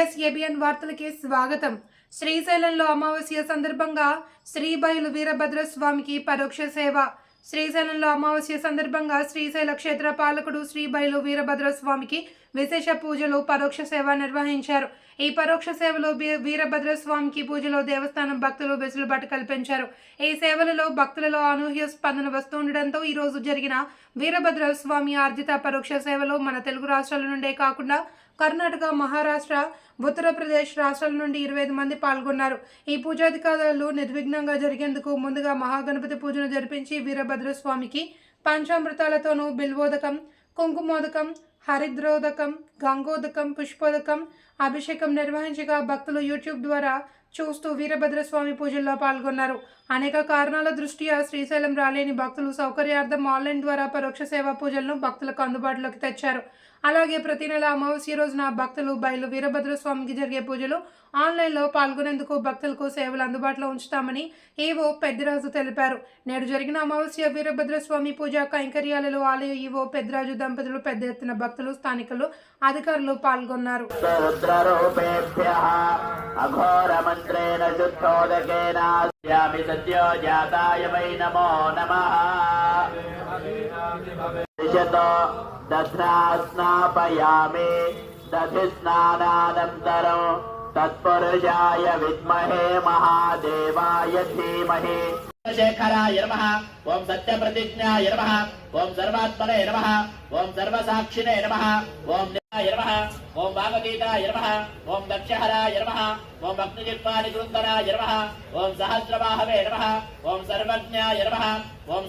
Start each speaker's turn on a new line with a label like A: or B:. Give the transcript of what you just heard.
A: ఎస్ఏబిఎన్ వార్తలకి స్వాగతం. శ్రీశైలంలో అమావాస్య సందర్భంగా శ్రీ బయలు వీరభద్రస్వామికి పరోక్ష సేవ. శ్రీశైలంలో అమావాస్య సందర్భంగా శ్రీశైల క్షేత్ర పాలకుడు శ్రీ బయలు వీరభద్రస్వామికి విశేష పూజలు పరోక్ష సేవ నిర్వహించారు. ఈ పరోక్ష సేవలో వీరభద్రస్వామికి పూజలో దేవస్థానం భక్తులు వెసులుబాటు కల్పించారు. ఈ సేవలలో భక్తులలో అనూహ్య స్పందన వస్తుండటంతో ఈ రోజు జరిగిన వీరభద్రస్వామి ఆర్జిత పరోక్ష సేవలో మన తెలుగు రాష్ట్రాల నుండే కాకుండా కర్ణాటక, మహారాష్ట్ర, ఉత్తరప్రదేశ్ రాష్ట్రాల నుండి 25 మంది పాల్గొన్నారు. ఈ పూజాధికారులు నిర్విఘ్నంగా జరిగేందుకు ముందుగా మహాగణపతి పూజను జరిపించి వీరభద్రస్వామికి పంచామృతాలతోనూ బిల్వోదకం, కుంకుమోదకం, హరిద్రోదకం, గంగోదకం, పుష్పోదకం అభిషేకం నిర్వహించగా భక్తులు యూట్యూబ్ ద్వారా చూస్తూ వీరభద్రస్వామి పూజల్లో పాల్గొన్నారు. అనేక కారణాల దృష్ట్యా శ్రీశైలం రాలేని భక్తులు సౌకర్యార్థం ఆన్లైన్ ద్వారా పరోక్ష సేవా పూజలను భక్తులకు అందుబాటులోకి తెచ్చారు. అలాగే ప్రతి నెల అమావాస్య రోజున భక్తులు బయలు వీరభద్రస్వామికి జరిగే పూజలు ఆన్లైన్లో పాల్గొనేందుకు భక్తులకు సేవలు అందుబాటులో ఉంచుతామని ఈవో పెద్దిరాజు తెలిపారు. నేడు జరిగిన అమావాస్య వీరభద్రస్వామి పూజా కైంకర్యాలలో ఆలయ ఈవో పెద్దిరాజు దంపతులు పెద్ద ఎత్తున భక్తులు, స్థానికులు, అధికారులు పాల్గొన్నారు.
B: दध्नास्नापयामि दधिस्नानानन्तरं तत्पुरुषाय विद्महे महादेवाय धीमहि. शेखराय नमः. ओम सत्यप्रतिज्ञाय नमः. ओम सर्वात्मने नमः. ओम सर्वसाक्षिणे नमः. ओम नित्याय नमः. ओम वागतीताय नमः. ओम दक्षहराय नमः. ओम अग्निजिह्वानिकृन्तनाय नमः. ओम सहस्रबाहवे नमः. ओम सर्वज्ञाय नमः. ओम